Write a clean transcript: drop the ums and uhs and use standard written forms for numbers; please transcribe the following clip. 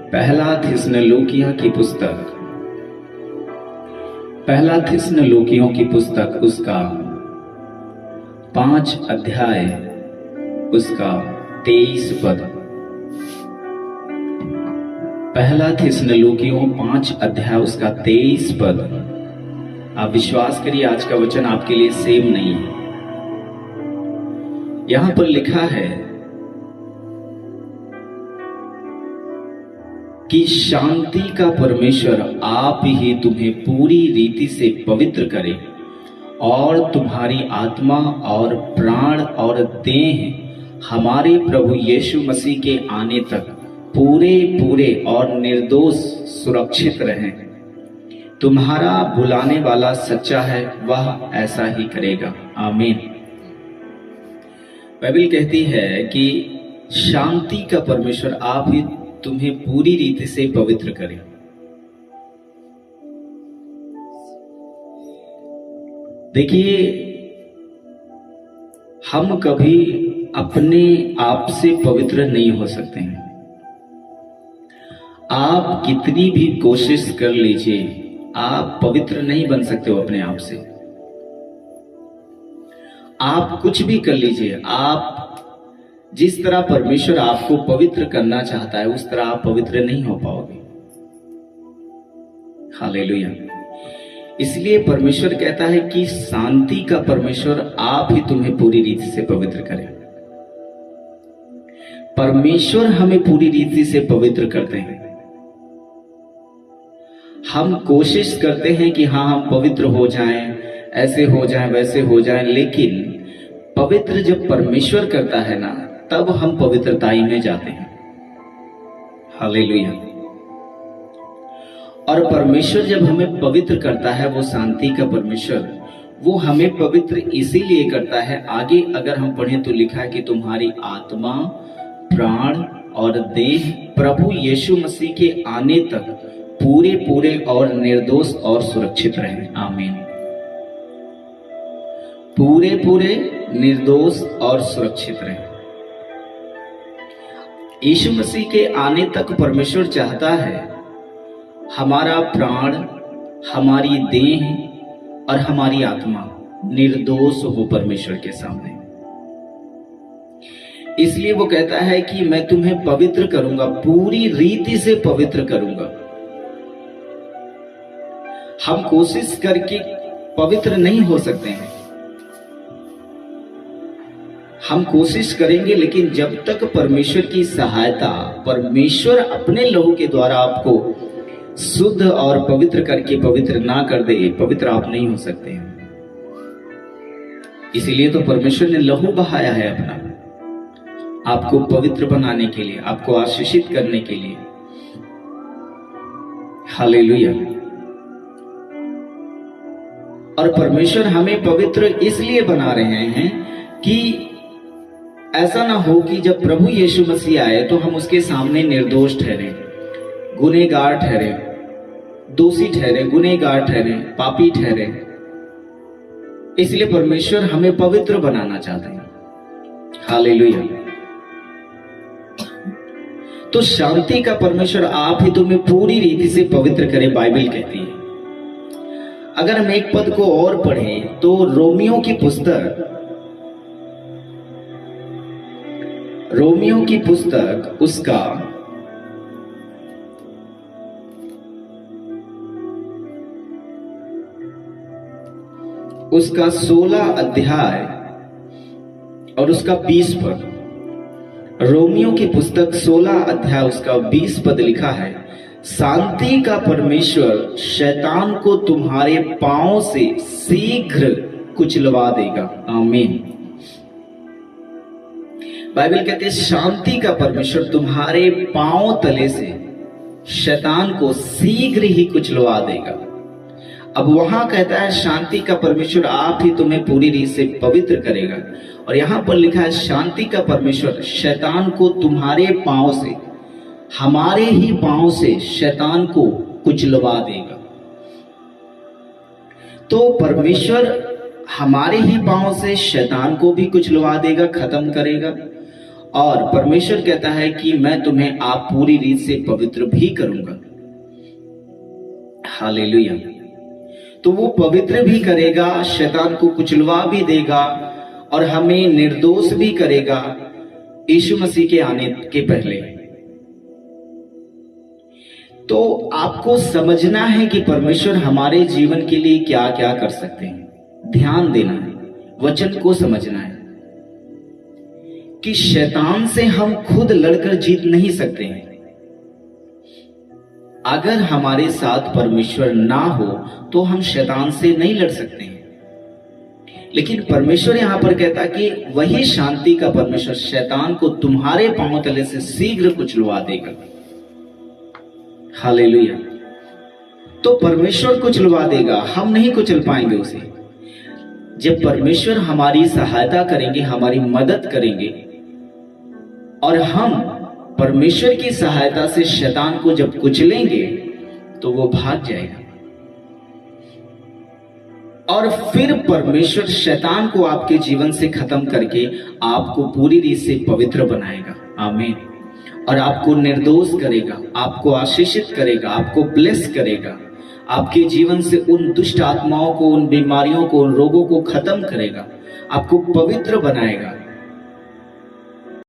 पहला थिस्सलुनीकियों की पुस्तक, पहला थिस्सलुनीकियों की पुस्तक उसका 5 अध्याय उसका 23 पद। पहला थिस्सलुनीकियों 5 अध्याय उसका 23 पद। आप विश्वास करिए, आज का वचन आपके लिए सेम नहीं है। यहां पर लिखा है कि शांति का परमेश्वर आप ही तुम्हें पूरी रीति से पवित्र करे और तुम्हारी आत्मा और प्राण और देह हमारे प्रभु यीशु मसीह के आने तक पूरे पूरे और निर्दोष सुरक्षित रहें। तुम्हारा बुलाने वाला सच्चा है, वह ऐसा ही करेगा। आमीन। बाइबल कहती है कि शांति का परमेश्वर आप ही तुम्हें पूरी रीति से पवित्र करे। देखिए, हम कभी अपने आप से पवित्र नहीं हो सकते हैं। आप कितनी भी कोशिश कर लीजिए, आप पवित्र नहीं बन सकते हो अपने आप से। आप कुछ भी कर लीजिए, आप जिस तरह परमेश्वर आपको पवित्र करना चाहता है उस तरह आप पवित्र नहीं हो पाओगे। हालेलुया। इसलिए परमेश्वर कहता है कि शांति का परमेश्वर आप ही तुम्हें पूरी रीति से पवित्र करे। परमेश्वर हमें पूरी रीति से पवित्र करते हैं। हम कोशिश करते हैं कि हाँ, हम पवित्र हो जाएं, ऐसे हो जाएं, वैसे हो जाएं, लेकिन पवित्र जब परमेश्वर करता है ना, तब हम पवित्रताई में जाते हैं। हालेलुया। और परमेश्वर जब हमें पवित्र करता है, वो शांति का परमेश्वर, वो हमें पवित्र इसीलिए करता है। आगे अगर हम पढ़ें तो लिखा है कि तुम्हारी आत्मा, प्राण और देह प्रभु यीशु मसीह के आने तक पूरे पूरे और निर्दोष और सुरक्षित रहे। आमीन। पूरे पूरे निर्दोष और सुरक्षित रहे। यीशु मसीह के आने तक परमेश्वर चाहता है हमारा प्राण, हमारी देह और हमारी आत्मा निर्दोष हो परमेश्वर के सामने। इसलिए वो कहता है कि मैं तुम्हें पवित्र करूंगा, पूरी रीति से पवित्र करूंगा। हम कोशिश करके पवित्र नहीं हो सकते हैं। हम कोशिश करेंगे, लेकिन जब तक परमेश्वर की सहायता, परमेश्वर अपने लहू के द्वारा आपको शुद्ध और पवित्र करके पवित्र ना कर दे, पवित्र आप नहीं हो सकते हैं। इसीलिए तो परमेश्वर ने लहू बहाया है अपना, आपको पवित्र बनाने के लिए, आपको आशीषित करने के लिए। हालेलुया। और परमेश्वर हमें पवित्र इसलिए बना रहे हैं कि ऐसा ना हो कि जब प्रभु यीशु मसीह आए तो हम उसके सामने निर्दोष ठहरे, गुनहगार ठहरे, दोषी ठहरे, गुनहगार ठहरे, पापी ठहरे। इसलिए परमेश्वर हमें पवित्र बनाना चाहते हैं। हालेलुया। तो शांति का परमेश्वर आप ही तुम्हें पूरी रीति से पवित्र करे, बाइबल कहती है। अगर हम एक पद को और पढ़ें तो रोमियो की पुस्तक उसका 16 अध्याय और उसका 20 पद। रोमियो की पुस्तक 16 अध्याय उसका 20 पद लिखा है, शांति का परमेश्वर शैतान को तुम्हारे पांव से शीघ्र कुचलवा देगा। आमीन। बाइबल कहते हैं शांति का परमेश्वर तुम्हारे पांव तले से शैतान को शीघ्र ही कुचलवा देगा। अब वहां कहता है शांति का परमेश्वर आप ही तुम्हें पूरी रीत से पवित्र करेगा, और यहां पर लिखा है शांति का परमेश्वर शैतान को तुम्हारे पांव से, हमारे ही पांव से शैतान को कुचलवा देगा। तो परमेश्वर हमारे ही पांव से शैतान को भी कुचलवा देगा, खत्म करेगा, और परमेश्वर कहता है कि मैं तुम्हें आप पूरी रीत से पवित्र भी करूंगा। हालेलुया। तो वो पवित्र भी करेगा, शैतान को कुचलवा भी देगा और हमें निर्दोष भी करेगा यीशु मसीह के आने के पहले। तो आपको समझना है कि परमेश्वर हमारे जीवन के लिए क्या क्या कर सकते हैं। ध्यान देना है, वचन को समझना है कि शैतान से हम खुद लड़कर जीत नहीं सकते हैं। अगर हमारे साथ परमेश्वर ना हो तो हम शैतान से नहीं लड़ सकते हैं। लेकिन परमेश्वर यहां पर कहता कि वही शांति का परमेश्वर शैतान को तुम्हारे पांव तले से शीघ्र कुचलवा देगा। हालेलुया। तो परमेश्वर कुचलवा देगा, हम नहीं कुचल पाएंगे उसे। जब परमेश्वर हमारी सहायता करेंगे, हमारी मदद करेंगे और हम परमेश्वर की सहायता से शैतान को जब कुचलेंगे तो वो भाग जाएगा और फिर परमेश्वर शैतान को आपके जीवन से खत्म करके आपको पूरी रीत से पवित्र बनाएगा। आमीन। और आपको निर्दोष करेगा, आपको आशीषित करेगा, आपको ब्लेस करेगा, आपके जीवन से उन दुष्ट आत्माओं को, उन बीमारियों को, उन रोगों को खत्म करेगा, आपको पवित्र बनाएगा।